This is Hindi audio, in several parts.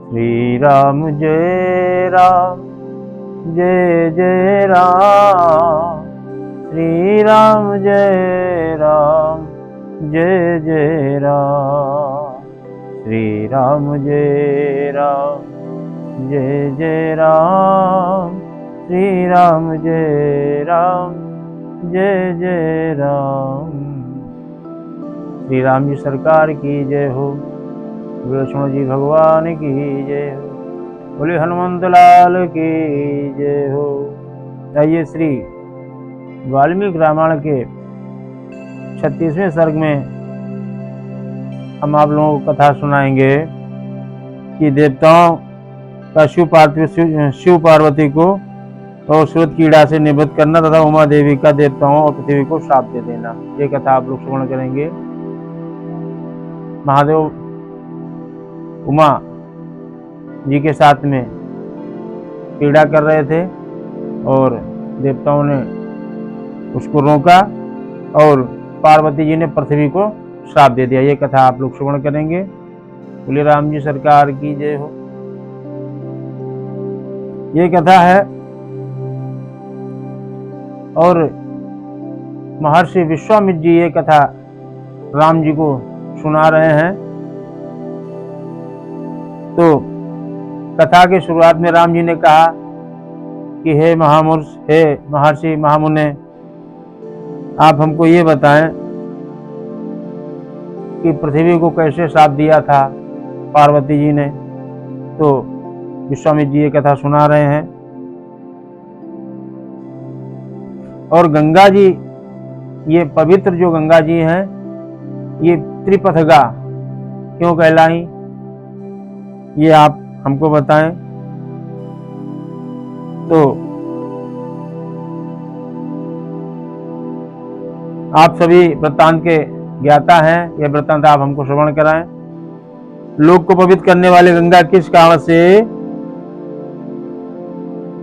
श्री राम जय राम जय जय राम, श्री राम जय राम जय जय राम, श्री राम जय राम जय जय राम, श्री राम जय राम जय जय राम। श्री राम जी सरकार की जय हो, लक्ष्मण जी भगवान की जय हो, बोले हनुमंत लाल की जय हो। आइए श्री वाल्मीकि रामायण के 36वें सर्ग में हम आप लोगों को कथा सुनाएंगे कि देवताओं का शिव पार्वती को और श्रुत कीड़ा से निवृत्त करना तथा उमा देवी का देवताओं और पृथ्वी को श्राप दे देना। ये कथा आप लोग श्रवण करेंगे। महादेव उमा जी के साथ में क्रीड़ा कर रहे थे और देवताओं ने उसको रोका और पार्वती जी ने पृथ्वी को श्राप दे दिया। ये कथा आप लोग श्रवण करेंगे। बोले राम जी सरकार की जय हो। ये कथा है और महर्षि विश्वामित्र जी ये कथा राम जी को सुना रहे हैं। तो कथा के शुरुआत में राम जी ने कहा कि हे महामुर्ष, हे महर्षि महामुने, आप हमको ये बताएं कि पृथ्वी को कैसे श्राप दिया था पार्वती जी ने। तो विश्वामित्र जी ये कथा सुना रहे हैं। और गंगा जी, ये पवित्र जो गंगा जी हैं, ये त्रिपथगा क्यों कहलाई, ये आप हमको बताएं। तो आप सभी वृत्तांत के ज्ञाता हैं, यह वृत्तांत आप हमको श्रवण कराएं। लोक को पवित्र करने वाले गंगा किस कारण से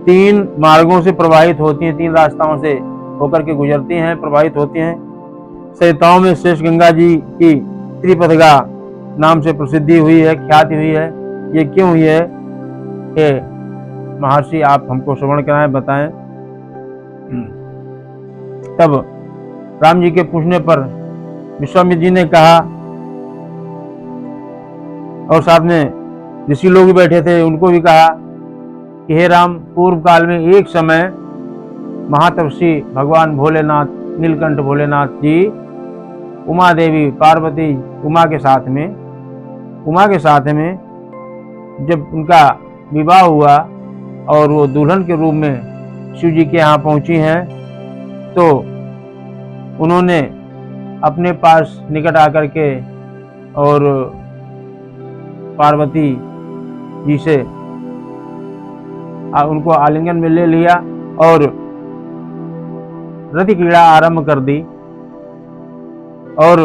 3 मार्गों से प्रवाहित होती हैं, 3 रास्ताओं से होकर के गुजरती हैं, प्रवाहित होती हैं। सरिताओं में श्रेष्ठ गंगा जी की त्रिपथगा नाम से प्रसिद्धि हुई है, ख्याति हुई है। ये क्यों हुई है, ये महर्षि आप हमको श्रवण कराएं, बताएं। तब राम जी के पूछने पर विश्वामित्र जी ने कहा, और साथ में ऋषि लोग भी बैठे थे, उनको भी कहा कि हे राम, पूर्व काल में एक समय महातपस्वी भगवान भोलेनाथ, नीलकंठ भोलेनाथ जी उमा देवी पार्वती उमा के साथ में जब उनका विवाह हुआ और वो दुल्हन के रूप में शिव जी के यहाँ पहुंची हैं, तो उन्होंने अपने पास निकट आकर के और पार्वती जी से उनको आलिंगन में ले लिया और रति क्रीड़ा आरंभ कर दी। और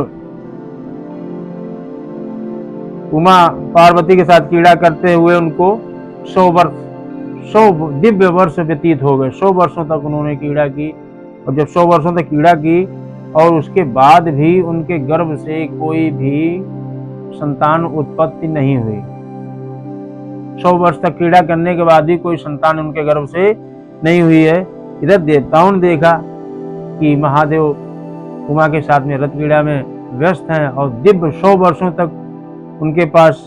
उमा पार्वती के साथ क्रीड़ा करते हुए उनको 100 दिव्य वर्ष व्यतीत हो गए। 100 वर्षों तक उन्होंने क्रीड़ा की। और जब 100 वर्षों तक क्रीड़ा की और उसके बाद भी उनके गर्भ से कोई भी संतान उत्पत्ति नहीं हुई, 100 वर्ष तक क्रीड़ा करने के बाद भी कोई संतान उनके गर्भ से नहीं हुई है। इधर देवताओं ने देखा कि महादेव उमा के साथ में रत क्रीड़ा में व्यस्त हैं और दिव्य 100 वर्षों तक उनके पास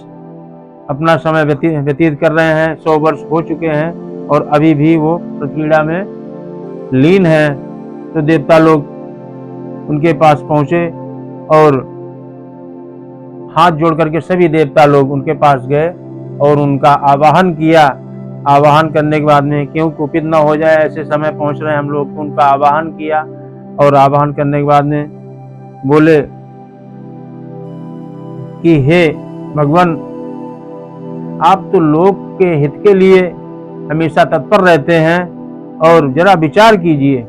अपना समय व्यतीत कर रहे हैं। 100 वर्ष हो चुके हैं और अभी भी वो रत क्रीड़ा में लीन है। तो देवता लोग उनके पास पहुंचे और हाथ जोड़ करके सभी देवता लोग उनके पास गए और उनका आवाहन किया। आवाहन करने के बाद में क्यों कुपित न हो जाए, ऐसे समय पहुंच रहे हैं हम लोग, तो उनका आवाहन किया। और आवाहन करने के बाद में बोले कि हे भगवान, आप तो लोक के हित के लिए हमेशा तत्पर रहते हैं और जरा विचार कीजिए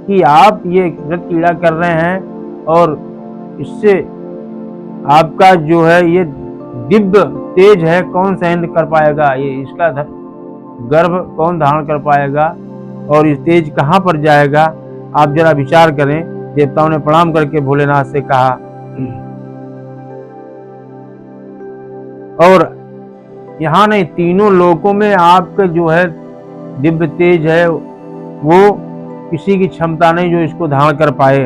कि आप ये रत क्रीड़ा कर रहे हैं और इससे आपका जो है ये दिव्य तेज है, कौन सहन कर पाएगा, ये इसका गर्भ कौन धारण कर पाएगा और इस तेज कहाँ पर जाएगा, आप जरा विचार करें। देवताओं ने प्रणाम करके भोलेनाथ से कहा और यहाँ नहीं, तीनों लोकों में आपका जो है दिव्य तेज है वो किसी की क्षमता नहीं जो इसको धारण कर पाए।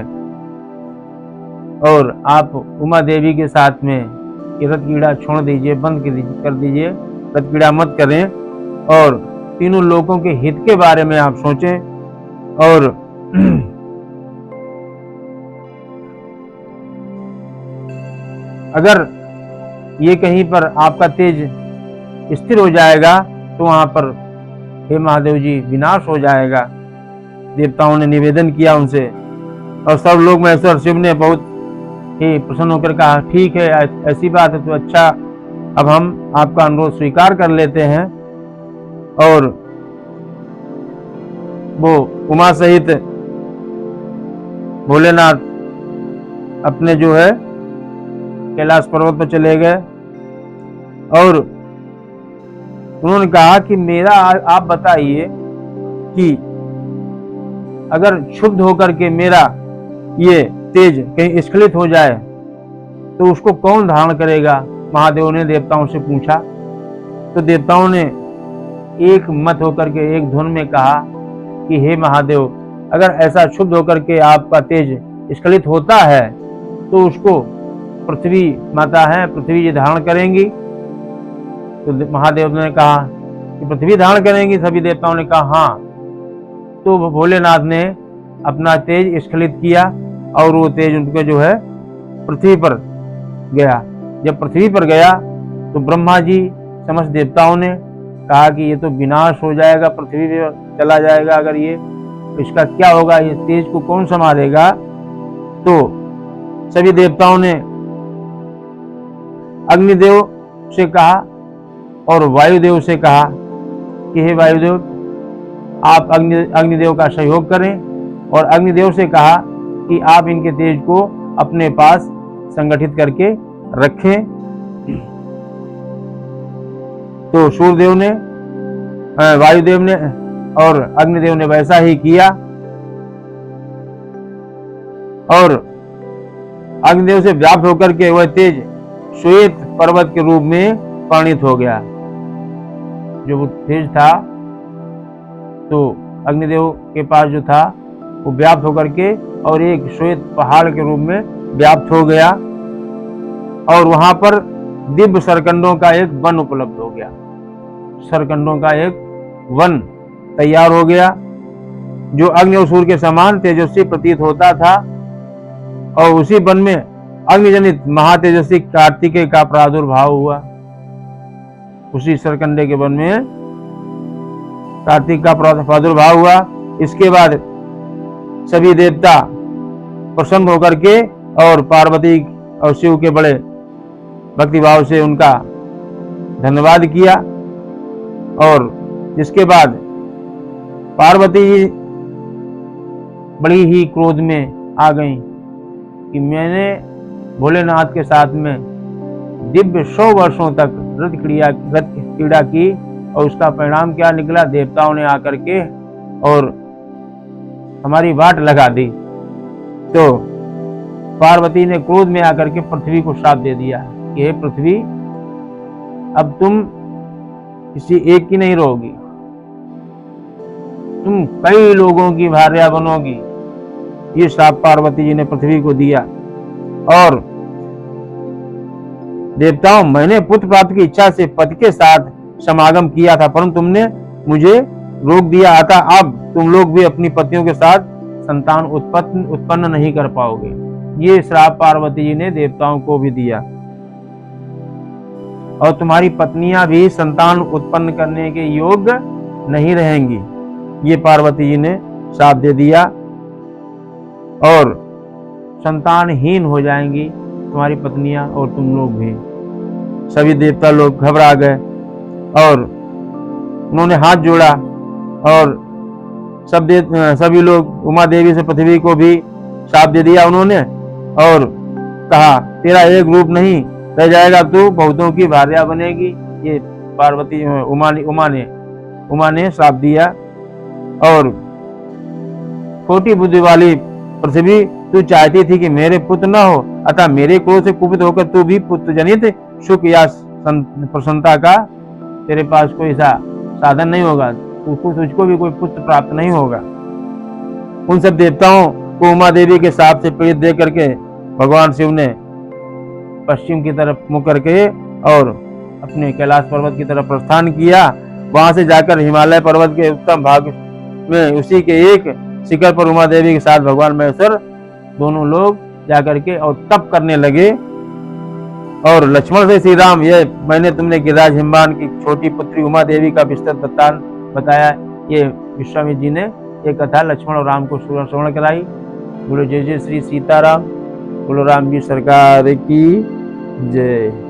और आप उमा देवी के साथ में ये रत कीड़ा छोड़ दीजिए, बंद कर दीजिए, रत कीड़ा मत करें और तीनों लोगों के हित के बारे में आप सोचें। और अगर ये कहीं पर आपका तेज स्थिर हो जाएगा तो वहां पर हे महादेव जी विनाश हो जाएगा। देवताओं ने निवेदन किया उनसे और सब लोग महेश्वर शिव ने बहुत ही प्रसन्न होकर कहा ठीक है, ऐसी बात है तो अच्छा, अब हम आपका अनुरोध स्वीकार कर लेते हैं। और वो उमा सहित भोलेनाथ अपने जो है कैलाश पर्वत पर चले गए और उन्होंने कहा कि मेरा आप बताइए कि अगर क्षुब्ध होकर के मेरा ये तेज कहीं स्खलित हो जाए तो उसको कौन धारण करेगा। महादेव ने देवताओं से पूछा तो देवताओं ने एक मत होकर के एक धुन में कहा कि हे महादेव, अगर ऐसा क्षुब्ध होकर के आपका तेज स्खलित होता है तो उसको पृथ्वी माता है, पृथ्वी जी धारण करेंगी। तो महादेव ने कहा कि पृथ्वी धारण करेंगी। सभी देवताओं ने कहा हाँ। तो भोलेनाथ ने अपना तेज स्खलित किया और वो तेज उनके जो है पृथ्वी पर गया। जब पृथ्वी पर गया तो ब्रह्मा जी समस्त देवताओं ने कहा कि ये तो विनाश हो जाएगा, पृथ्वी पर चला जाएगा, अगर ये इसका क्या होगा, ये तेज को कौन संभालेगा। तो सभी देवताओं ने अग्निदेव से कहा और वायुदेव से कहा कि हे वायुदेव, आप अग्निदेव का सहयोग करें। और अग्निदेव से कहा कि आप इनके तेज को अपने पास संगठित करके रखें। तो सूर्यदेव ने, वायुदेव ने और अग्निदेव ने वैसा ही किया और अग्निदेव से व्याप्त होकर के वह तेज श्वेत पर्वत के रूप में परिणित हो गया। जो वो तेज था तो अग्निदेव के पास जो था वो व्याप्त होकर के और एक श्वेत पहाड़ के रूप में व्याप्त हो गया और वहां पर दिव्य सरकंडों का एक वन उपलब्ध हो गया। सरकंडों का एक वन तैयार हो गया जो अग्नि और सूर्य के समान तेजस्वी प्रतीत होता था। और उसी वन में अग्निजनित महातेजस्वी कार्तिकेय का प्रादुर्भाव हुआ। उसी सरकंडे के वन में कार्तिक का प्रादुर्भाव हुआ। इसके बाद सभी देवता प्रसन्न होकर के और पार्वती और शिव के बड़े भक्तिभाव से उनका धन्यवाद किया। और इसके बाद पार्वती जी बड़ी ही क्रोध में आ गई कि मैंने भोलेनाथ के साथ में दिव्य 100 वर्षों तक रत क्रीड़ा की और उसका परिणाम क्या निकला। देवताओं ने आकर के और हमारी वाट लगा दी। तो पार्वती ने क्रोध में आकर के पृथ्वी को श्राप दे दिया कि हे पृथ्वी, अब तुम किसी एक की नहीं रहोगी, तुम कई लोगों की भार्या बनोगी। ये श्राप पार्वती जी ने पृथ्वी को दिया। और देवताओं, मैंने पुत्र प्राप्ति की इच्छा से पति के साथ समागम किया था परंतु तुमने मुझे रोक दिया। अतः अब तुम लोग भी अपनी पत्नियों के साथ संतान उत्पन्न नहीं कर पाओगे। ये श्राप पार्वती जी ने देवताओं को भी दिया। और तुम्हारी पत्नियां भी संतान उत्पन्न करने के योग्य नहीं रहेंगी। ये पार्वती जी ने श्राप दे दिया और संतानहीन हो जाएंगी तुम्हारी पत्नियां और तुम लोग भी। सभी देवता लोग घबरा गए और उन्होंने हाथ जोड़ा और सभी लोग उमा देवी से पृथ्वी को भी श्राप दे दिया उन्होंने और कहा तेरा एक रूप नहीं रह जाएगा, तू बहुतों की भार्या बनेगी। ये पार्वती उमा ने श्राप दिया। और खोटी बुद्धि वाली पृथ्वी, तू चाहती थी कि मेरे पुत्र न हो, अतः मेरे क्रोध से कुपित होकर तू भी पुत्र जनित सुख या प्रसन्नता का तेरे पास कोई ऐसा साधन नहीं होगा, तुझको भी कोई पुत्र प्राप्त नहीं होगा। उन सब देवताओं को उमा देवी के साप से पीड़ित देख करके भगवान शिव ने पश्चिम की तरफ मुख करके और अपने कैलाश पर्वत की तरफ प्रस्थान किया। वहां से जाकर हिमालय पर्वत के उत्तम भाग में उसी के एक शिखर पर उमा देवी के साथ भगवान महेश्वर दोनों लोग जाकर के और तप करने लगे। और लक्ष्मण से श्री राम, ये मैंने तुमने गिरिराज हिमवान की छोटी पुत्री उमा देवी का विस्तृत बताया। ये विश्वामित्र जी ने ये कथा लक्ष्मण और राम को श्रवण कराई। बोलो जय जय श्री सीताराम, बोलो राम जी सरकार की जय।